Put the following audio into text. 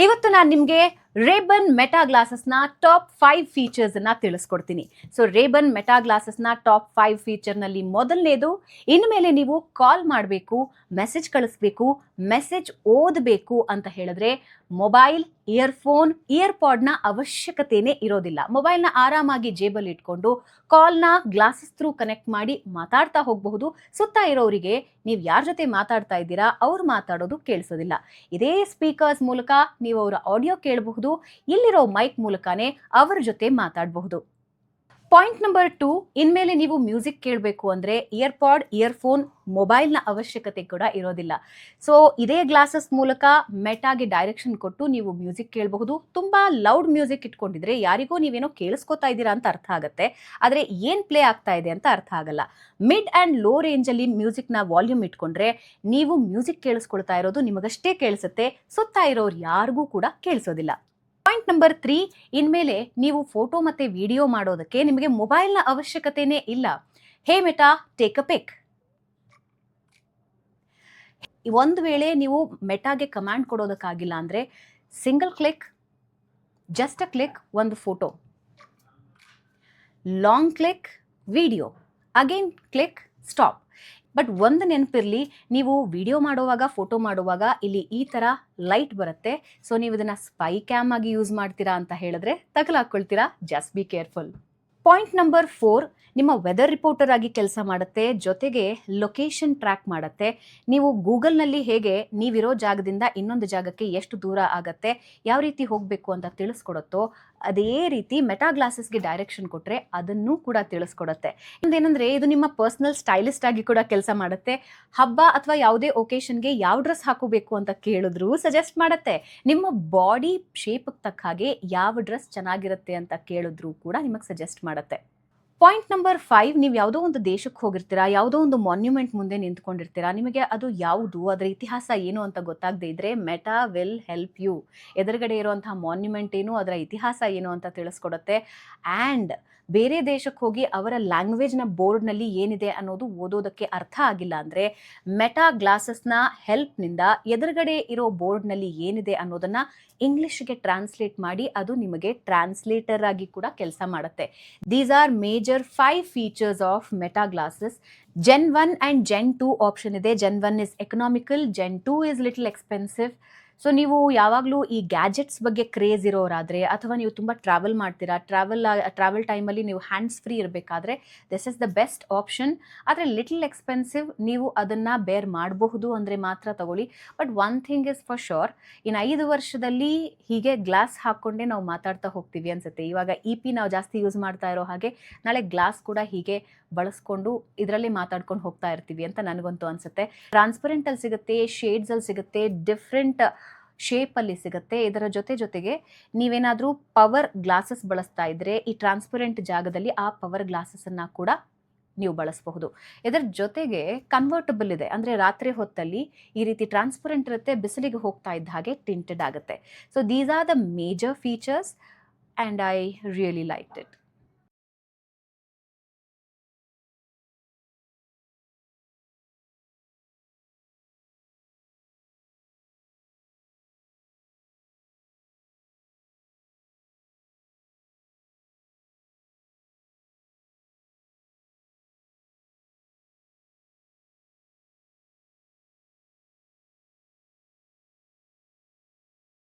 ಇವತ್ತು ನಾನು ನಿಮಗೆ ರೇಬನ್ ಮೆಟಾ ಗ್ಲಾಸಸ್ನ ಟಾಪ್ 5 ಫೀಚರ್ಸ್ನ ತಿಳಿಸ್ಕೊಡ್ತೀನಿ. ಸೊ ರೇಬನ್ ಮೆಟಾ ಗ್ಲಾಸಸ್ನ ಟಾಪ್ 5 ಫೀಚರ್ನಲ್ಲಿ ಮೊದಲನೇದು, ಇನ್ಮೇಲೆ ನೀವು ಕಾಲ್ ಮಾಡಬೇಕು, ಮೆಸೇಜ್ ಕಳಿಸ್ಬೇಕು, ಮೆಸೇಜ್ ಓದಬೇಕು ಅಂತ ಹೇಳಿದ್ರೆ ಮೊಬೈಲ್, ಇಯರ್ಫೋನ್, ಇಯರ್ಪಾಡ್ನ ಅವಶ್ಯಕತೆನೇ ಇರೋದಿಲ್ಲ. ಮೊಬೈಲ್ನ ಆರಾಮಾಗಿ ಜೇಬಲ್ಲಿ ಇಟ್ಕೊಂಡು ಕಾಲ್ನ ಗ್ಲಾಸಸ್ ಥ್ರೂ ಕನೆಕ್ಟ್ ಮಾಡಿ ಮಾತಾಡ್ತಾ ಹೋಗಬಹುದು. ಸುತ್ತ ಇರೋರಿಗೆ ನೀವು ಯಾರ ಜೊತೆ ಮಾತಾಡ್ತಾ ಇದ್ದೀರಾ ಅವ್ರು ಮಾತಾಡೋದು ಕೇಳಿಸೋದಿಲ್ಲ. ಇದೇ ಸ್ಪೀಕರ್ಸ್ ಮೂಲಕ ನೀವು ಅವರ ಆಡಿಯೋ ಕೇಳಬಹುದು. ಇಲ್ಲಿರೋ ಮೈಕ್ ಮೂಲಕನೇ ಅವರ ಜೊತೆ ಮಾತಾಡಬಹುದು. ಪಾಯಿಂಟ್ ನಂಬರ್ 2, ಇನ್ಮೇಲೆ ನೀವು ಮ್ಯೂಸಿಕ್ ಕೇಳಬೇಕು ಅಂದ್ರೆ ಇಯರ್ಪಾಡ್, ಇಯರ್ಫೋನ್, ಮೊಬೈಲ್ನ ಅವಶ್ಯಕತೆ ಕೂಡ ಇರೋದಿಲ್ಲ. ಸೊ ಇದೇ ಗ್ಲಾಸಸ್ ಮೂಲಕ ಮೆಟಾಗೆ ಡೈರೆಕ್ಷನ್ ಕೊಟ್ಟು ನೀವು ಮ್ಯೂಸಿಕ್ ಕೇಳಬಹುದು. ತುಂಬಾ ಲೌಡ್ ಮ್ಯೂಸಿಕ್ ಇಟ್ಕೊಂಡಿದ್ರೆ ಯಾರಿಗೋ ನೀವೇನೋ ಕೇಳಿಸ್ಕೊತಾ ಇದ್ದೀರಾ ಅಂತ ಅರ್ಥ ಆಗುತ್ತೆ, ಆದರೆ ಏನ್ ಪ್ಲೇ ಆಗ್ತಾ ಇದೆ ಅಂತ ಅರ್ಥ ಆಗಲ್ಲ. ಮಿಡ್ ಅಂಡ್ ಲೋ ರೇಂಜ್ ಅಲ್ಲಿ ಮ್ಯೂಸಿಕ್ನ ವಾಲ್ಯೂಮ್ ಇಟ್ಕೊಂಡ್ರೆ ನೀವು ಮ್ಯೂಸಿಕ್ ಕೇಳಿಸ್ಕೊಳ್ತಾ ಇರೋದು ನಿಮಗಷ್ಟೇ ಕೇಳಿಸುತ್ತೆ, ಸುತ್ತ ಇರೋರು ಯಾರಿಗೂ ಕೂಡ ಕೇಳಿಸೋದಿಲ್ಲ. ಪಾಯಿಂಟ್ ನಂಬರ್ 3, ಇನ್ಮೇಲೆ ನೀವು ಫೋಟೋ ಮತ್ತೆ ವಿಡಿಯೋ ಮಾಡೋದಕ್ಕೆ ನಿಮಗೆ ಮೊಬೈಲ್ನ ಅವಶ್ಯಕತೆನೇ ಇಲ್ಲ. Hey Meta, take a pic. ಒಂದು ವೇಳೆ ನೀವು ಮೆಟಾಗೆ ಕಮಾಂಡ್ ಕೊಡೋದಕ್ಕಾಗಿಲ್ಲ ಅಂದ್ರೆ single click, just a click, ಒಂದು photo, long click, video, again click, stop. But ಒಂದು ನೆನಪಿರಲಿ, ನೀವು ವಿಡಿಯೋ ಮಾಡುವಾಗ, ಫೋಟೋ ಮಾಡುವಾಗ ಇಲ್ಲಿ ಈ ಥರ ಲೈಟ್ ಬರುತ್ತೆ. ಸೊ ನೀವು ಇದನ್ನು ಸ್ಪೈ ಕ್ಯಾಮ್ ಆಗಿ ಯೂಸ್ ಮಾಡ್ತೀರಾ ಅಂತ ಹೇಳಿದ್ರೆ ತಗಲಾಕೊಳ್ತೀರಾ. Just be careful. Point number 4, ನಿಮ್ಮ ವೆದರ್ ರಿಪೋರ್ಟರ್ ಆಗಿ ಕೆಲಸ ಮಾಡುತ್ತೆ, ಜೊತೆಗೆ ಲೊಕೇಶನ್ ಟ್ರ್ಯಾಕ್ ಮಾಡುತ್ತೆ. ನೀವು ಗೂಗಲ್ನಲ್ಲಿ ಹೇಗೆ ನೀವಿರೋ ಜಾಗದಿಂದ ಇನ್ನೊಂದು ಜಾಗಕ್ಕೆ ಎಷ್ಟು ದೂರ ಆಗತ್ತೆ, ಯಾವ ರೀತಿ ಹೋಗಬೇಕು ಅಂತ ತಿಳಿಸ್ಕೊಡುತ್ತೋ ಅದೇ ರೀತಿ ಮೆಟಾ ಗ್ಲಾಸಸ್ಗೆ ಡೈರೆಕ್ಷನ್ ಕೊಟ್ಟರೆ ಅದನ್ನು ಕೂಡ ತಿಳಿಸ್ಕೊಡುತ್ತೆ. ಇನ್ನೊಂದೇನೆಂದರೆ ಇದು ನಿಮ್ಮ ಪರ್ಸನಲ್ ಸ್ಟೈಲಿಸ್ಟ್ ಆಗಿ ಕೂಡ ಕೆಲಸ ಮಾಡುತ್ತೆ. ಹಬ್ಬ ಅಥವಾ ಯಾವುದೇ ಒಕೇಶನ್ಗೆ ಯಾವ ಡ್ರೆಸ್ ಹಾಕೋಬೇಕು ಅಂತ ಕೇಳಿದ್ರು ಸಜೆಸ್ಟ್ ಮಾಡುತ್ತೆ. ನಿಮ್ಮ ಬಾಡಿ ಶೇಪ್ಗೆ ತಕ್ಕ ಹಾಗೆ ಯಾವ ಡ್ರೆಸ್ ಚೆನ್ನಾಗಿರುತ್ತೆ ಅಂತ ಕೇಳಿದ್ರು ಕೂಡ ನಿಮಗೆ ಸಜೆಸ್ಟ್ ಮಾಡುತ್ತೆ. ಪಾಯಿಂಟ್ ನಂಬರ್ 5, ನೀವು ಯಾವುದೋ ಒಂದು ದೇಶಕ್ಕೆ ಹೋಗಿರ್ತೀರಾ, ಯಾವುದೋ ಒಂದು ಮಾನ್ಯುಮೆಂಟ್ ಮುಂದೆ ನಿಂತ್ಕೊಂಡಿರ್ತೀರಾ, ನಿಮಗೆ ಅದು ಯಾವುದು, ಅದರ ಇತಿಹಾಸ ಏನು ಅಂತ ಗೊತ್ತಾಗದೇ ಇದ್ರೆ ಮೆಟಾ ವಿಲ್ ಹೆಲ್ಪ್ ಯು. ಎದುರುಗಡೆ ಇರುವಂತಹ ಮಾನ್ಯುಮೆಂಟ್ ಏನು, ಅದರ ಇತಿಹಾಸ ಏನು ಅಂತ ತಿಳಿಸ್ಕೊಡುತ್ತೆ. ಆ್ಯಂಡ್ ಬೇರೆ ದೇಶಕ್ಕೆ ಹೋಗಿ ಅವರ ಲ್ಯಾಂಗ್ವೇಜ್ನ ಬೋರ್ಡ್ನಲ್ಲಿ ಏನಿದೆ ಅನ್ನೋದು ಓದೋದಕ್ಕೆ ಅರ್ಥ ಆಗಿಲ್ಲ ಅಂದರೆ ಮೆಟಾ ಗ್ಲಾಸಸ್ನ ಹೆಲ್ಪ್ನಿಂದ ಎದುರುಗಡೆ ಇರೋ ಬೋರ್ಡ್ನಲ್ಲಿ ಏನಿದೆ ಅನ್ನೋದನ್ನು ಇಂಗ್ಲಿಷ್ಗೆ ಟ್ರಾನ್ಸ್ಲೇಟ್ ಮಾಡಿ ಅದು ನಿಮಗೆ ಟ್ರಾನ್ಸ್ಲೇಟರ್ ಆಗಿ ಕೂಡ ಕೆಲಸ ಮಾಡುತ್ತೆ. These are major 5 features of meta glasses. Gen 1 and Gen 2 option ಇದೆ. Gen 1 is economical, Gen 2 is little expensive. So ನೀವು ಯಾವಾಗಲೂ ಈ ಗ್ಯಾಜೆಟ್ಸ್ ಬಗ್ಗೆ ಕ್ರೇಜ್ ಇರೋರಾದರೆ ಅಥವಾ ನೀವು ತುಂಬ ಟ್ರಾವೆಲ್ ಮಾಡ್ತೀರಾ, ಟ್ರಾವೆಲ್ ಟೈಮಲ್ಲಿ ನೀವು ಹ್ಯಾಂಡ್ಸ್ ಫ್ರೀ ಇರಬೇಕಾದ್ರೆ this is the best option. ಆದರೆ ಲಿಟಲ್ ಎಕ್ಸ್ಪೆನ್ಸಿವ್, ನೀವು ಅದನ್ನು ಬೇರ್ ಮಾಡಬಹುದು ಅಂದರೆ ಮಾತ್ರ ತಗೊಳ್ಳಿ. But one thing is for sure, ಇನ್ನು 5 ವರ್ಷದಲ್ಲಿ ಹೀಗೆ ಗ್ಲಾಸ್ ಹಾಕ್ಕೊಂಡೇ ನಾವು ಮಾತಾಡ್ತಾ ಹೋಗ್ತೀವಿ ಅನಿಸುತ್ತೆ. ಇವಾಗ EP ನಾವು ಜಾಸ್ತಿ ಯೂಸ್ ಮಾಡ್ತಾ ಇರೋ ಹಾಗೆ ನಾಳೆ ಗ್ಲಾಸ್ ಕೂಡ ಹೀಗೆ ಬಳಸ್ಕೊಂಡು ಇದರಲ್ಲಿ ಮಾತಾಡ್ಕೊಂಡು ಹೋಗ್ತಾ ಇರ್ತೀವಿ ಅಂತ ನನಗಂತೂ ಅನಿಸುತ್ತೆ. ಟ್ರಾನ್ಸ್ಪರೆಂಟಲ್ಲಿ ಸಿಗುತ್ತೆ, ಶೇಡ್ಸಲ್ಲಿ ಸಿಗುತ್ತೆ, ಡಿಫ್ರೆಂಟ್ ಶೇಪಲ್ಲಿ ಸಿಗುತ್ತೆ. ಇದರ ಜೊತೆಗೆ ನೀವೇನಾದರೂ ಪವರ್ ಗ್ಲಾಸಸ್ ಬಳಸ್ತಾ ಇದ್ದರೆ ಈ ಟ್ರಾನ್ಸ್ಪರೆಂಟ್ ಜಾಗದಲ್ಲಿ ಆ ಪವರ್ ಗ್ಲಾಸಸ್ಸನ್ನು ಕೂಡ ನೀವು ಬಳಸಬಹುದು. ಇದರ ಜೊತೆಗೆ ಕನ್ವರ್ಟಬಲ್ ಇದೆ, ಅಂದರೆ ರಾತ್ರಿ ಹೊತ್ತಲ್ಲಿ ಈ ರೀತಿ ಟ್ರಾನ್ಸ್ಪರೆಂಟ್ ಇರುತ್ತೆ, ಬಿಸಿಲಿಗೆ ಹೋಗ್ತಾ ಇದ್ದ ಹಾಗೆ ಟಿಂಟೆಡ್ ಆಗುತ್ತೆ. So these are the major features and I really liked it.